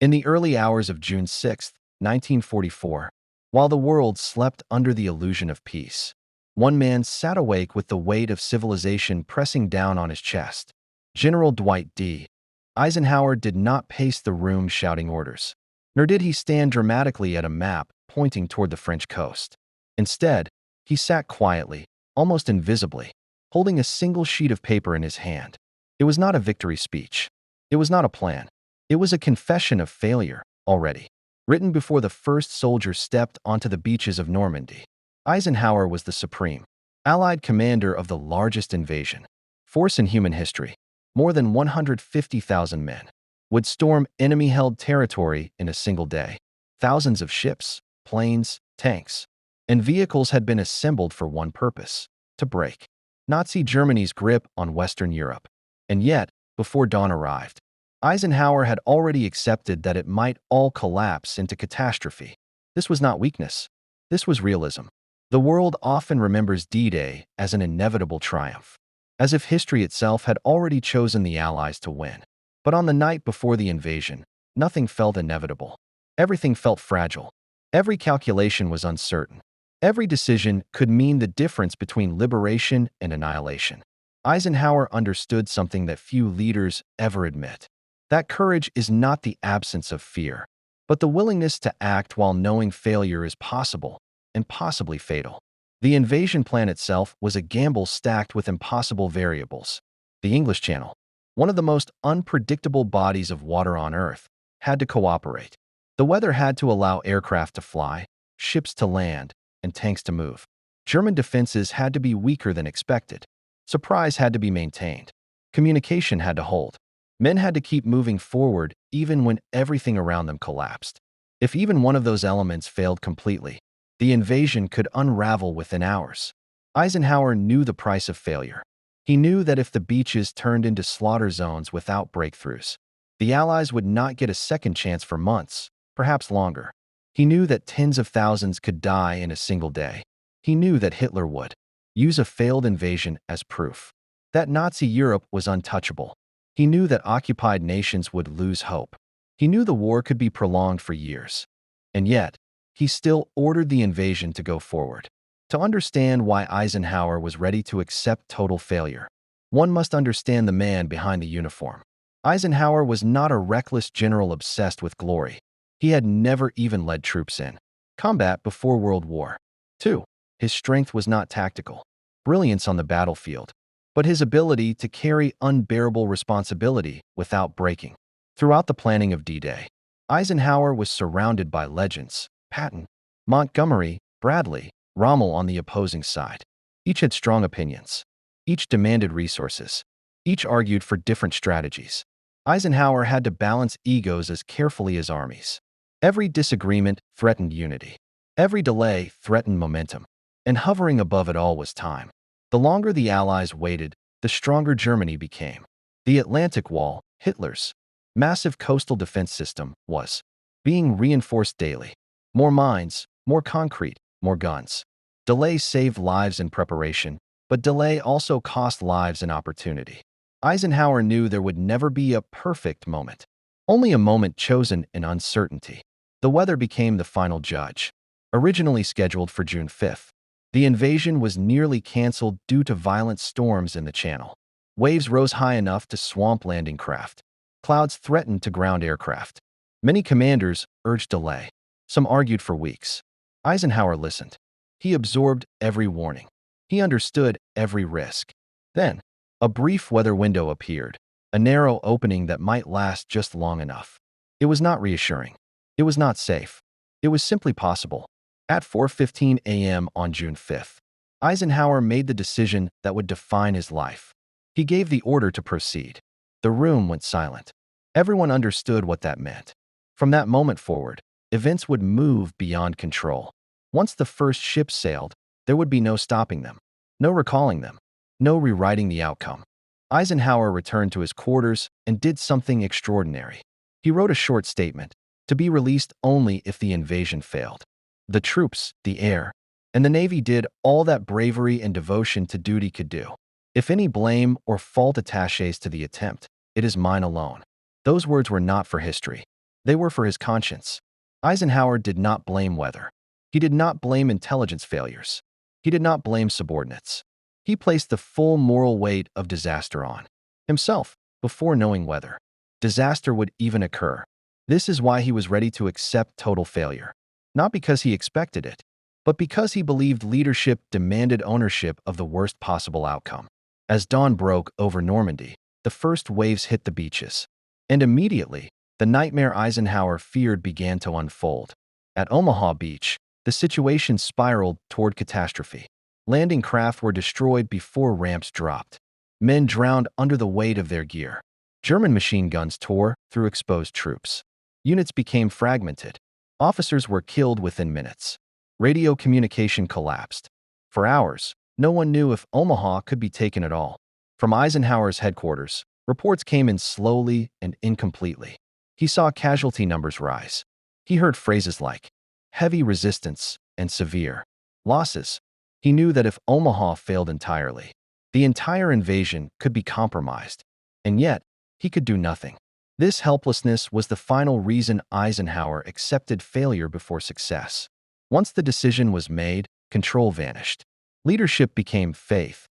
In the early hours of June 6, 1944, while the world slept under the illusion of peace, one man sat awake with the weight of civilization pressing down on his chest. General Dwight D. Eisenhower did not pace the room shouting orders, nor did he stand dramatically at a map pointing toward the French coast. Instead, he sat quietly, almost invisibly, holding a single sheet of paper in his hand. It was not a victory speech. It was not a plan. It was a confession of failure, already, written before the first soldier stepped onto the beaches of Normandy. Eisenhower was the supreme, Allied commander of the largest invasion force in human history. More than 150,000 men would storm enemy-held territory in a single day. Thousands of ships, planes, tanks, and vehicles had been assembled for one purpose: to break Nazi Germany's grip on Western Europe. And yet, before dawn arrived, Eisenhower had already accepted that it might all collapse into catastrophe. This was not weakness. This was realism. The world often remembers D-Day as an inevitable triumph, as if history itself had already chosen the Allies to win. But on the night before the invasion, nothing felt inevitable. Everything felt fragile. Every calculation was uncertain. Every decision could mean the difference between liberation and annihilation. Eisenhower understood something that few leaders ever admit: that courage is not the absence of fear, but the willingness to act while knowing failure is possible, and possibly fatal. The invasion plan itself was a gamble stacked with impossible variables. The English Channel, one of the most unpredictable bodies of water on Earth, had to cooperate. The weather had to allow aircraft to fly, ships to land, and tanks to move. German defenses had to be weaker than expected. Surprise had to be maintained. Communication had to hold. Men had to keep moving forward even when everything around them collapsed. If even one of those elements failed completely, the invasion could unravel within hours. Eisenhower knew the price of failure. He knew that if the beaches turned into slaughter zones without breakthroughs, the Allies would not get a second chance for months, perhaps longer. He knew that tens of thousands could die in a single day. He knew that Hitler would use a failed invasion as proof that Nazi Europe was untouchable. He knew that occupied nations would lose hope. He knew the war could be prolonged for years. And yet, he still ordered the invasion to go forward. To understand why Eisenhower was ready to accept total failure, one must understand the man behind the uniform. Eisenhower was not a reckless general obsessed with glory. He had never even led troops in combat before World War II. His strength was not tactical brilliance on the battlefield, but his ability to carry unbearable responsibility without breaking. Throughout the planning of D-Day, Eisenhower was surrounded by legends: Patton, Montgomery, Bradley, Rommel on the opposing side. Each had strong opinions. Each demanded resources. Each argued for different strategies. Eisenhower had to balance egos as carefully as armies. Every disagreement threatened unity. Every delay threatened momentum. And hovering above it all was time. The longer the Allies waited, the stronger Germany became. The Atlantic Wall, Hitler's massive coastal defense system, was being reinforced daily. More mines, more concrete, more guns. Delay saved lives in preparation, but delay also cost lives and opportunity. Eisenhower knew there would never be a perfect moment, only a moment chosen in uncertainty. The weather became the final judge. Originally scheduled for June 5th, the invasion was nearly canceled due to violent storms in the Channel. Waves rose high enough to swamp landing craft. Clouds threatened to ground aircraft. Many commanders urged delay. Some argued for weeks. Eisenhower listened. He absorbed every warning. He understood every risk. Then, a brief weather window appeared, a narrow opening that might last just long enough. It was not reassuring. It was not safe. It was simply possible. At 4:15 a.m. on June 5th, Eisenhower made the decision that would define his life. He gave the order to proceed. The room went silent. Everyone understood what that meant. From that moment forward, events would move beyond control. Once the first ship sailed, there would be no stopping them, no recalling them, no rewriting the outcome. Eisenhower returned to his quarters and did something extraordinary. He wrote a short statement, to be released only if the invasion failed. The troops, the air, and the Navy did all that bravery and devotion to duty could do. If any blame or fault attaches to the attempt, it is mine alone. Those words were not for history. They were for his conscience. Eisenhower did not blame weather. He did not blame intelligence failures. He did not blame subordinates. He placed the full moral weight of disaster on himself before knowing whether disaster would even occur. This is why he was ready to accept total failure. Not because he expected it, but because he believed leadership demanded ownership of the worst possible outcome. As dawn broke over Normandy, the first waves hit the beaches. And immediately, the nightmare Eisenhower feared began to unfold. At Omaha Beach, the situation spiraled toward catastrophe. Landing craft were destroyed before ramps dropped. Men drowned under the weight of their gear. German machine guns tore through exposed troops. Units became fragmented. Officers were killed within minutes. Radio communication collapsed. For hours, no one knew if Omaha could be taken at all. From Eisenhower's headquarters, reports came in slowly and incompletely. He saw casualty numbers rise. He heard phrases like heavy resistance and severe losses. He knew that if Omaha failed entirely, the entire invasion could be compromised. And yet, he could do nothing. This helplessness was the final reason Eisenhower accepted failure before success. Once the decision was made, control vanished. Leadership became faith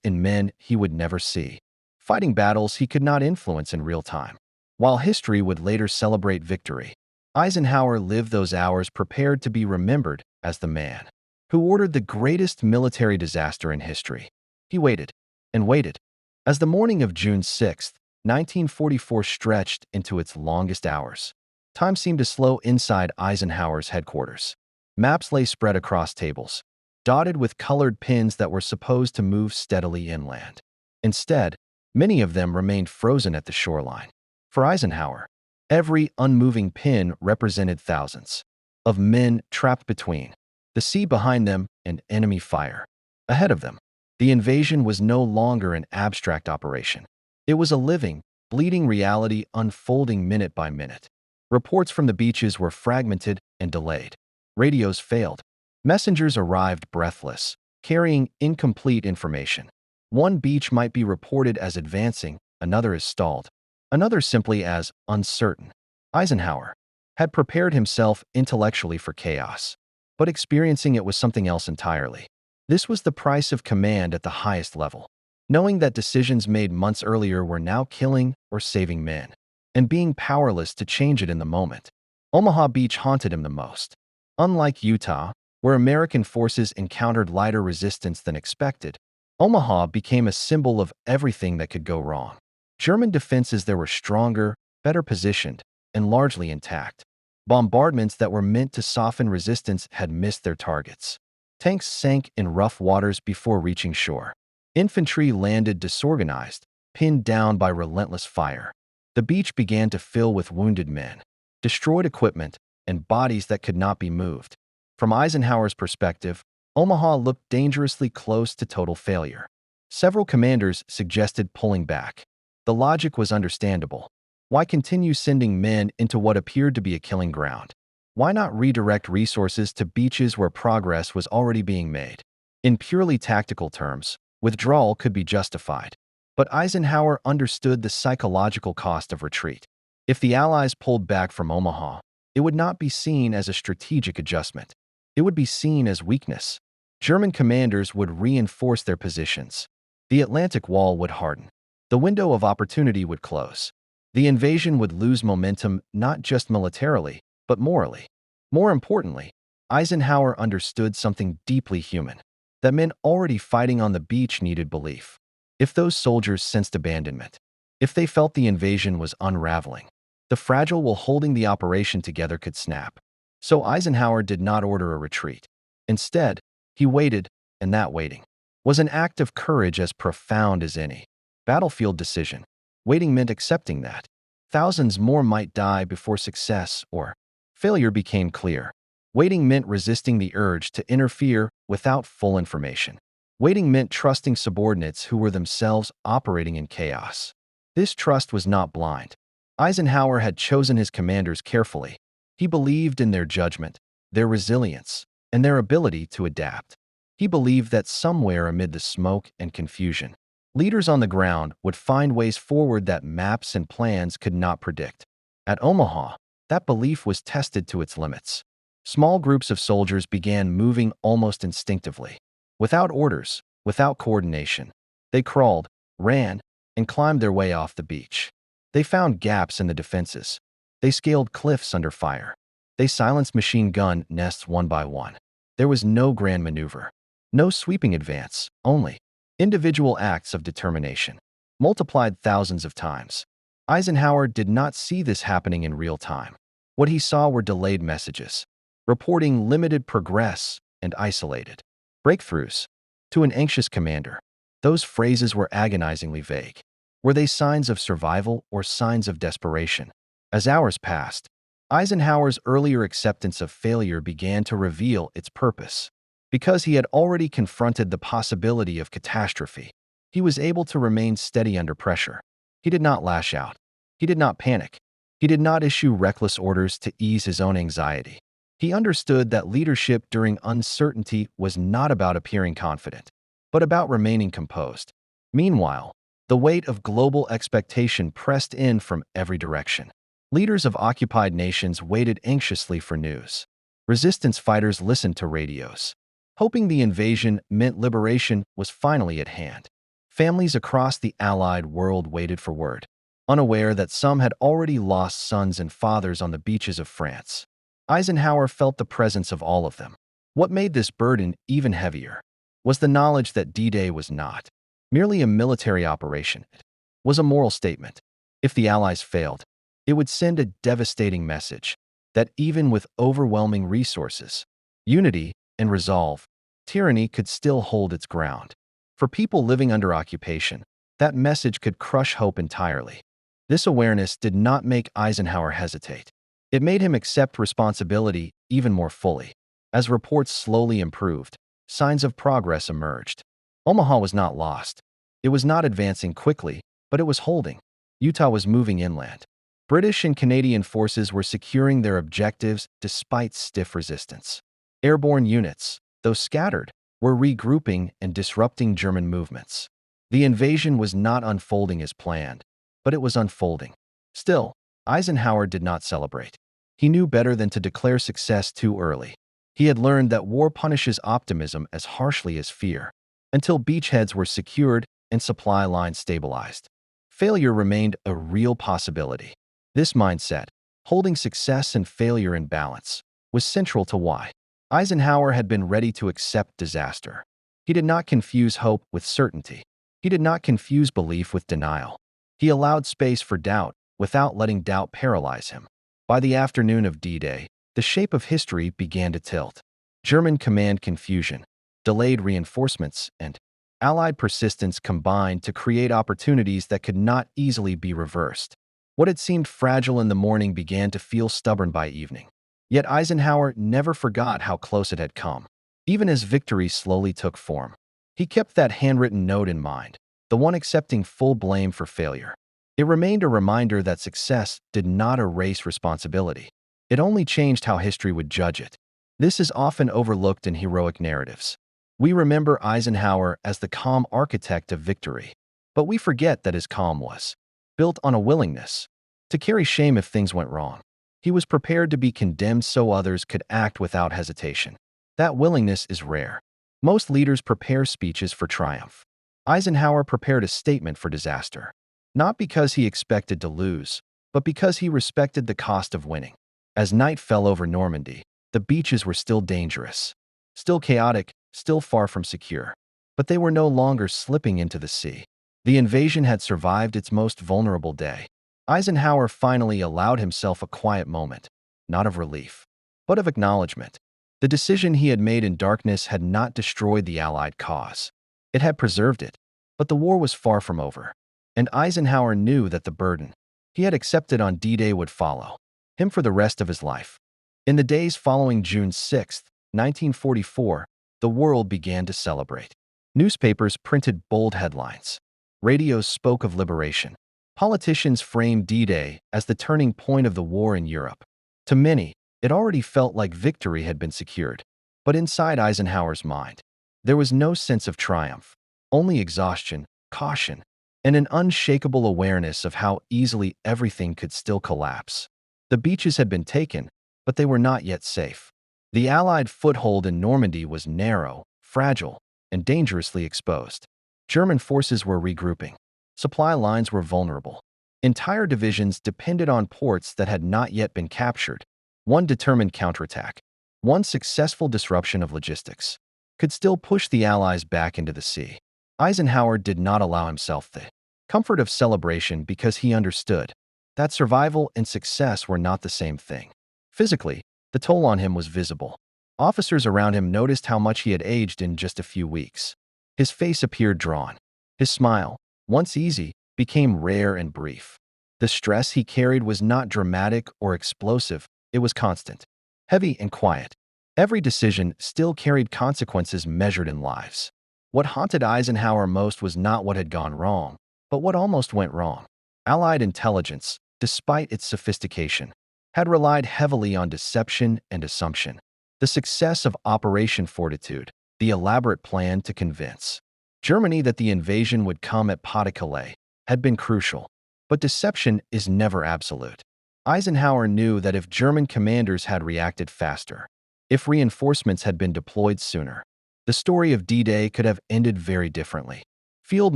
in men he would never see, fighting battles he could not influence in real time. While history would later celebrate victory, Eisenhower lived those hours prepared to be remembered as the man who ordered the greatest military disaster in history. He waited and waited. As the morning of June 6, 1944 stretched into its longest hours, time seemed to slow inside Eisenhower's headquarters. Maps lay spread across tables, dotted with colored pins that were supposed to move steadily inland. Instead, many of them remained frozen at the shoreline. For Eisenhower, every unmoving pin represented thousands of men trapped between the sea behind them and enemy fire ahead of them. The invasion was no longer an abstract operation. It was a living, bleeding reality unfolding minute by minute. Reports from the beaches were fragmented and delayed. Radios failed. Messengers arrived breathless, carrying incomplete information. One beach might be reported as advancing, another as stalled, another simply as uncertain. Eisenhower had prepared himself intellectually for chaos, but experiencing it was something else entirely. This was the price of command at the highest level. Knowing that decisions made months earlier were now killing or saving men, and being powerless to change it in the moment. Omaha Beach haunted him the most. Unlike Utah, where American forces encountered lighter resistance than expected, Omaha became a symbol of everything that could go wrong. German defenses there were stronger, better positioned, and largely intact. Bombardments that were meant to soften resistance had missed their targets. Tanks sank in rough waters before reaching shore. Infantry landed disorganized, pinned down by relentless fire. The beach began to fill with wounded men, destroyed equipment, and bodies that could not be moved. From Eisenhower's perspective, Omaha looked dangerously close to total failure. Several commanders suggested pulling back. The logic was understandable. Why continue sending men into what appeared to be a killing ground? Why not redirect resources to beaches where progress was already being made? In purely tactical terms, withdrawal could be justified. But Eisenhower understood the psychological cost of retreat. If the Allies pulled back from Omaha, it would not be seen as a strategic adjustment. It would be seen as weakness. German commanders would reinforce their positions. The Atlantic Wall would harden. The window of opportunity would close. The invasion would lose momentum not just militarily, but morally. More importantly, Eisenhower understood something deeply human. That men already fighting on the beach needed belief. If those soldiers sensed abandonment, if they felt the invasion was unraveling, the fragile will holding the operation together could snap. So Eisenhower did not order a retreat. Instead, he waited, and that waiting was an act of courage as profound as any battlefield decision. Waiting meant accepting that thousands more might die before success or failure became clear. Waiting meant resisting the urge to interfere without full information. Waiting meant trusting subordinates who were themselves operating in chaos. This trust was not blind. Eisenhower had chosen his commanders carefully. He believed in their judgment, their resilience, and their ability to adapt. He believed that somewhere amid the smoke and confusion, leaders on the ground would find ways forward that maps and plans could not predict. At Omaha, that belief was tested to its limits. Small groups of soldiers began moving almost instinctively. Without orders, without coordination, they crawled, ran, and climbed their way off the beach. They found gaps in the defenses. They scaled cliffs under fire. They silenced machine gun nests one by one. There was no grand maneuver, no sweeping advance, only individual acts of determination, multiplied thousands of times. Eisenhower did not see this happening in real time. What he saw were delayed messages, reporting limited progress and isolated breakthroughs. To an anxious commander, those phrases were agonizingly vague. Were they signs of survival or signs of desperation? As hours passed, Eisenhower's earlier acceptance of failure began to reveal its purpose. Because he had already confronted the possibility of catastrophe, he was able to remain steady under pressure. He did not lash out. He did not panic. He did not issue reckless orders to ease his own anxiety. He understood that leadership during uncertainty was not about appearing confident, but about remaining composed. Meanwhile, the weight of global expectation pressed in from every direction. Leaders of occupied nations waited anxiously for news. Resistance fighters listened to radios, hoping the invasion meant liberation was finally at hand. Families across the Allied world waited for word, unaware that some had already lost sons and fathers on the beaches of France. Eisenhower felt the presence of all of them. What made this burden even heavier was the knowledge that D-Day was not merely a military operation. It was a moral statement. If the Allies failed, it would send a devastating message that even with overwhelming resources, unity, and resolve, tyranny could still hold its ground. For people living under occupation, that message could crush hope entirely. This awareness did not make Eisenhower hesitate. It made him accept responsibility even more fully. As reports slowly improved, signs of progress emerged. Omaha was not lost. It was not advancing quickly, but it was holding. Utah was moving inland. British and Canadian forces were securing their objectives despite stiff resistance. Airborne units, though scattered, were regrouping and disrupting German movements. The invasion was not unfolding as planned, but it was unfolding. Still, Eisenhower did not celebrate. He knew better than to declare success too early. He had learned that war punishes optimism as harshly as fear. Until beachheads were secured and supply lines stabilized, failure remained a real possibility. This mindset, holding success and failure in balance, was central to why Eisenhower had been ready to accept disaster. He did not confuse hope with certainty. He did not confuse belief with denial. He allowed space for doubt without letting doubt paralyze him. By the afternoon of D-Day, the shape of history began to tilt. German command confusion, delayed reinforcements, and Allied persistence combined to create opportunities that could not easily be reversed. What had seemed fragile in the morning began to feel stubborn by evening. Yet Eisenhower never forgot how close it had come. Even as victory slowly took form, he kept that handwritten note in mind, the one accepting full blame for failure. It remained a reminder that success did not erase responsibility. It only changed how history would judge it. This is often overlooked in heroic narratives. We remember Eisenhower as the calm architect of victory, but we forget that his calm was built on a willingness to carry shame if things went wrong. He was prepared to be condemned so others could act without hesitation. That willingness is rare. Most leaders prepare speeches for triumph. Eisenhower prepared a statement for disaster, not because he expected to lose, but because he respected the cost of winning. As night fell over Normandy, the beaches were still dangerous, still chaotic, still far from secure. But they were no longer slipping into the sea. The invasion had survived its most vulnerable day. Eisenhower finally allowed himself a quiet moment, not of relief, but of acknowledgement. The decision he had made in darkness had not destroyed the Allied cause. It had preserved it, but the war was far from over. And Eisenhower knew that the burden he had accepted on D-Day would follow him for the rest of his life. In the days following June 6, 1944, the world began to celebrate. Newspapers printed bold headlines. Radios spoke of liberation. Politicians framed D-Day as the turning point of the war in Europe. To many, it already felt like victory had been secured. But inside Eisenhower's mind, there was no sense of triumph, only exhaustion, caution, and an unshakable awareness of how easily everything could still collapse. The beaches had been taken, but they were not yet safe. The Allied foothold in Normandy was narrow, fragile, and dangerously exposed. German forces were regrouping. Supply lines were vulnerable. Entire divisions depended on ports that had not yet been captured. One determined counterattack, one successful disruption of logistics, could still push the Allies back into the sea. Eisenhower did not allow himself the comfort of celebration because he understood that survival and success were not the same thing. Physically, the toll on him was visible. Officers around him noticed how much he had aged in just a few weeks. His face appeared drawn. His smile, once easy, became rare and brief. The stress he carried was not dramatic or explosive, it was constant, heavy and quiet. Every decision still carried consequences measured in lives. What haunted Eisenhower most was not what had gone wrong, but what almost went wrong. Allied intelligence, despite its sophistication, had relied heavily on deception and assumption. The success of Operation Fortitude, the elaborate plan to convince Germany that the invasion would come at Pas-de-Calais, had been crucial. But deception is never absolute. Eisenhower knew that if German commanders had reacted faster, if reinforcements had been deployed sooner, the story of D-Day could have ended very differently. Field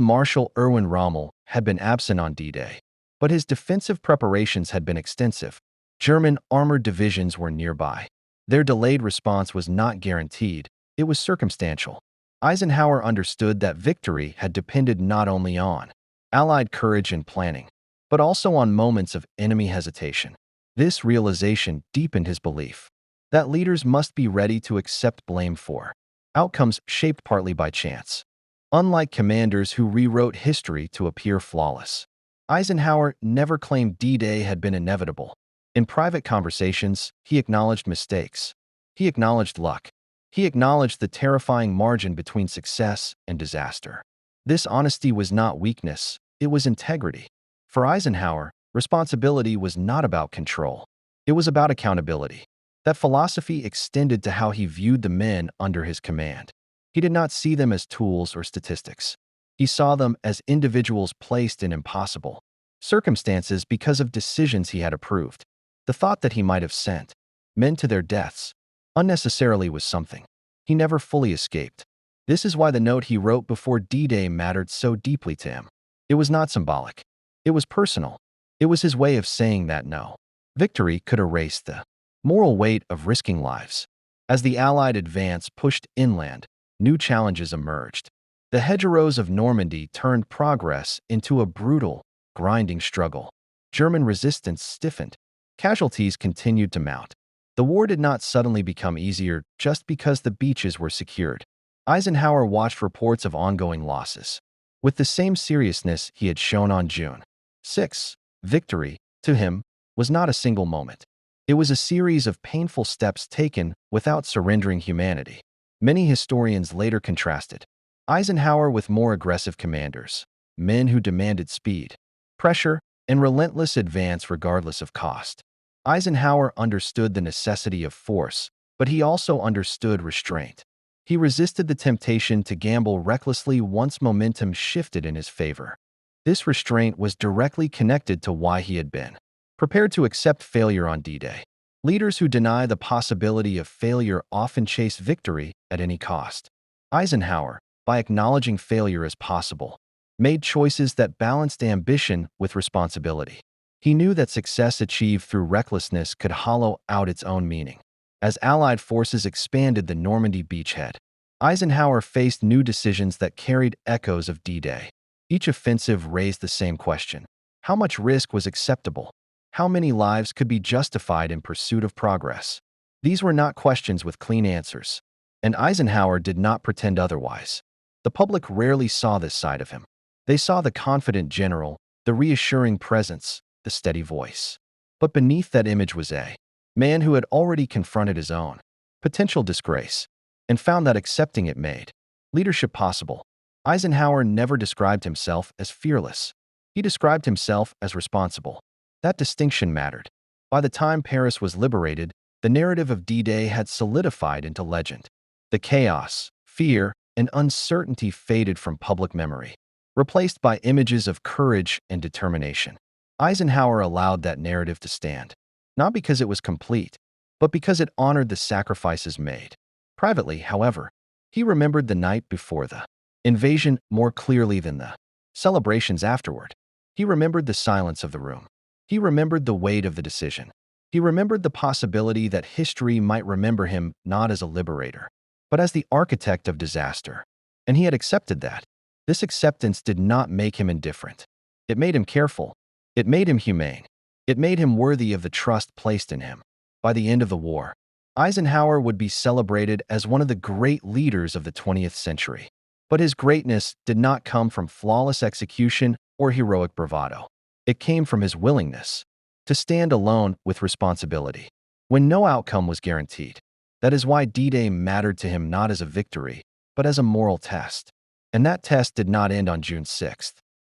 Marshal Erwin Rommel had been absent on D-Day, but his defensive preparations had been extensive. German armored divisions were nearby. Their delayed response was not guaranteed, it was circumstantial. Eisenhower understood that victory had depended not only on Allied courage and planning, but also on moments of enemy hesitation. This realization deepened his belief that leaders must be ready to accept blame for outcomes shaped partly by chance. Unlike commanders who rewrote history to appear flawless, Eisenhower never claimed D-Day had been inevitable. In private conversations, he acknowledged mistakes. He acknowledged luck. He acknowledged the terrifying margin between success and disaster. This honesty was not weakness, it was integrity. For Eisenhower, responsibility was not about control. It was about accountability. That philosophy extended to how he viewed the men under his command. He did not see them as tools or statistics. He saw them as individuals placed in impossible circumstances because of decisions he had approved. The thought that he might have sent men to their deaths unnecessarily was something he never fully escaped. This is why the note he wrote before D-Day mattered so deeply to him. It was not symbolic. It was personal. It was his way of saying that no victory could erase the moral weight of risking lives. As the Allied advance pushed inland, new challenges emerged. The hedgerows of Normandy turned progress into a brutal, grinding struggle. German resistance stiffened. Casualties continued to mount. The war did not suddenly become easier just because the beaches were secured. Eisenhower watched reports of ongoing losses with the same seriousness he had shown on June 6. Victory, to him, was not a single moment. It was a series of painful steps taken without surrendering humanity. Many historians later contrasted Eisenhower with more aggressive commanders, men who demanded speed, pressure, and relentless advance regardless of cost. Eisenhower understood the necessity of force, but he also understood restraint. He resisted the temptation to gamble recklessly once momentum shifted in his favor. This restraint was directly connected to why he had been prepared to accept failure on D-Day. Leaders who deny the possibility of failure often chase victory at any cost. Eisenhower, by acknowledging failure as possible, made choices that balanced ambition with responsibility. He knew that success achieved through recklessness could hollow out its own meaning. As Allied forces expanded the Normandy beachhead, Eisenhower faced new decisions that carried echoes of D-Day. Each offensive raised the same question: how much risk was acceptable? How many lives could be justified in pursuit of progress? These were not questions with clean answers, and Eisenhower did not pretend otherwise. The public rarely saw this side of him. They saw the confident general, the reassuring presence, the steady voice. But beneath that image was a man who had already confronted his own potential disgrace and found that accepting it made leadership possible. Eisenhower never described himself as fearless. He described himself as responsible. That distinction mattered. By the time Paris was liberated, the narrative of D-Day had solidified into legend. The chaos, fear, and uncertainty faded from public memory, replaced by images of courage and determination. Eisenhower allowed that narrative to stand. not because it was complete, but because it honored the sacrifices made. Privately, however, he remembered the night before the invasion more clearly than the celebrations afterward. He remembered the silence of the room. He remembered the weight of the decision. He remembered the possibility that history might remember him not as a liberator, but as the architect of disaster. And he had accepted that. This acceptance did not make him indifferent. It made him careful. It made him humane. It made him worthy of the trust placed in him. By the end of the war, Eisenhower would be celebrated as one of the great leaders of the 20th century. But his greatness did not come from flawless execution or heroic bravado. It came from his willingness to stand alone with responsibility when no outcome was guaranteed. That is why D-Day mattered to him not as a victory, but as a moral test. And that test did not end on June 6th.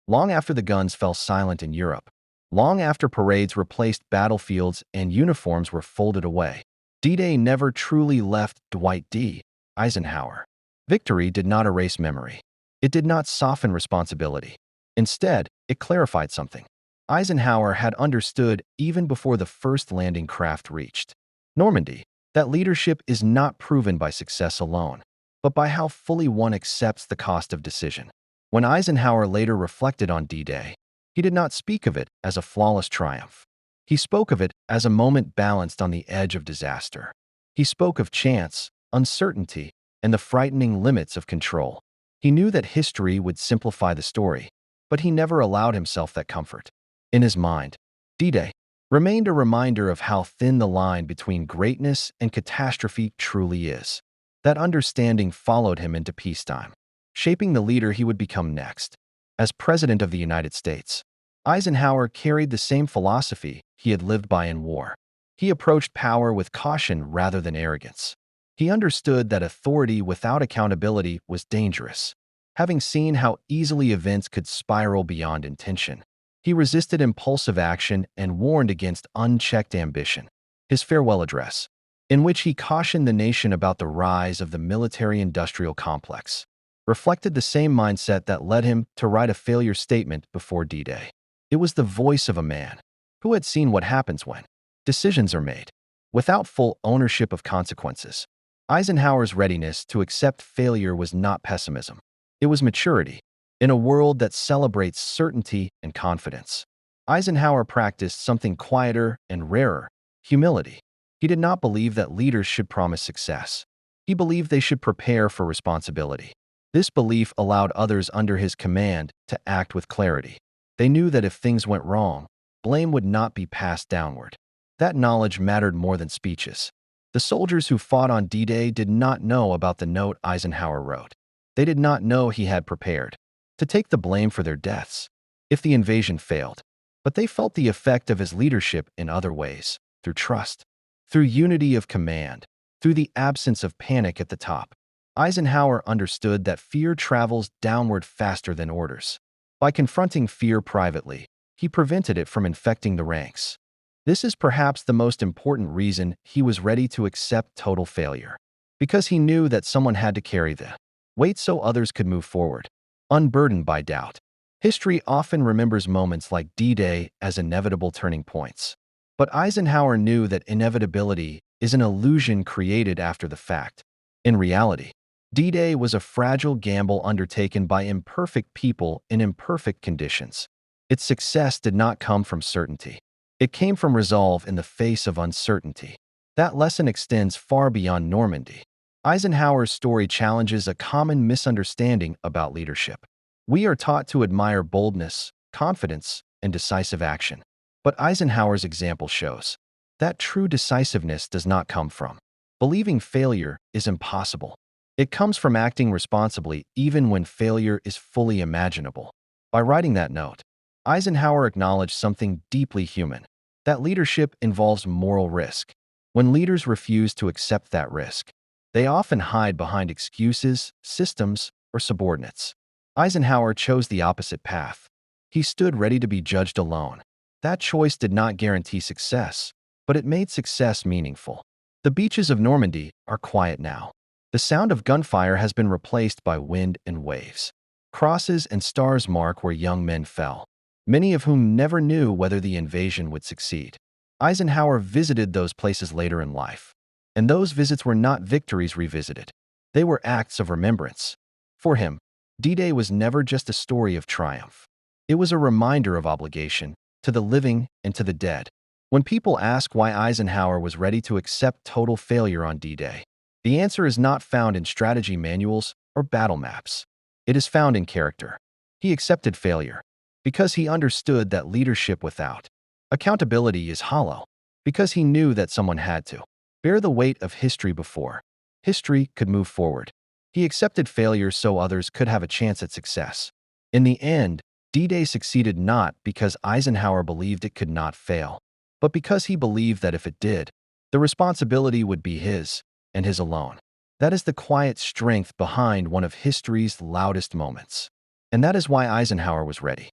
Long after the guns fell silent in Europe, long after parades replaced battlefields and uniforms were folded away, D-Day never truly left Dwight D. Eisenhower. Victory did not erase memory. It did not soften responsibility. Instead, it clarified something. Eisenhower had understood even before the first landing craft reached Normandy that leadership is not proven by success alone, but by how fully one accepts the cost of decision. When Eisenhower later reflected on D-Day, he did not speak of it as a flawless triumph. He spoke of it as a moment balanced on the edge of disaster. He spoke of chance, uncertainty, and the frightening limits of control. He knew that history would simplify the story, but he never allowed himself that comfort. In his mind, D-Day remained a reminder of how thin the line between greatness and catastrophe truly is. That understanding followed him into peacetime, shaping the leader he would become next. As President of the United States, Eisenhower carried the same philosophy he had lived by in war. He approached power with caution rather than arrogance. He understood that authority without accountability was dangerous. Having seen how easily events could spiral beyond intention, he resisted impulsive action and warned against unchecked ambition. His farewell address, in which he cautioned the nation about the rise of the military-industrial complex, reflected the same mindset that led him to write a failure statement before D-Day. It was the voice of a man who had seen what happens when decisions are made without full ownership of consequences. Eisenhower's readiness to accept failure was not pessimism. It was maturity. In a world that celebrates certainty and confidence, Eisenhower practiced something quieter and rarer: humility. He did not believe that leaders should promise success. He believed they should prepare for responsibility. This belief allowed others under his command to act with clarity. They knew that if things went wrong, blame would not be passed downward. That knowledge mattered more than speeches. The soldiers who fought on D-Day did not know about the note Eisenhower wrote. They did not know he had prepared to take the blame for their deaths if the invasion failed. But they felt the effect of his leadership in other ways, through trust, through unity of command, through the absence of panic at the top. Eisenhower understood that fear travels downward faster than orders. By confronting fear privately, he prevented it from infecting the ranks. This is perhaps the most important reason he was ready to accept total failure, because he knew that someone had to carry the weight so others could move forward, unburdened by doubt. History often remembers moments like D-Day as inevitable turning points. But Eisenhower knew that inevitability is an illusion created after the fact. In reality, D-Day was a fragile gamble undertaken by imperfect people in imperfect conditions. Its success did not come from certainty. It came from resolve in the face of uncertainty. That lesson extends far beyond Normandy. Eisenhower's story challenges a common misunderstanding about leadership. We are taught to admire boldness, confidence, and decisive action. But Eisenhower's example shows that true decisiveness does not come from believing failure is impossible. It comes from acting responsibly even when failure is fully imaginable. By writing that note, Eisenhower acknowledged something deeply human, that leadership involves moral risk. When leaders refuse to accept that risk, they often hide behind excuses, systems, or subordinates. Eisenhower chose the opposite path. He stood ready to be judged alone. That choice did not guarantee success, but it made success meaningful. The beaches of Normandy are quiet now. The sound of gunfire has been replaced by wind and waves. Crosses and stars mark where young men fell, many of whom never knew whether the invasion would succeed. Eisenhower visited those places later in life. And those visits were not victories revisited. They were acts of remembrance. For him, D-Day was never just a story of triumph. It was a reminder of obligation to the living and to the dead. When people ask why Eisenhower was ready to accept total failure on D-Day, the answer is not found in strategy manuals or battle maps. It is found in character. He accepted failure because he understood that leadership without accountability is hollow, because he knew that someone had to bear the weight of history before history could move forward. He accepted failure so others could have a chance at success. In the end, D-Day succeeded not because Eisenhower believed it could not fail, but because he believed that if it did, the responsibility would be his, and his alone. That is the quiet strength behind one of history's loudest moments. And that is why Eisenhower was ready.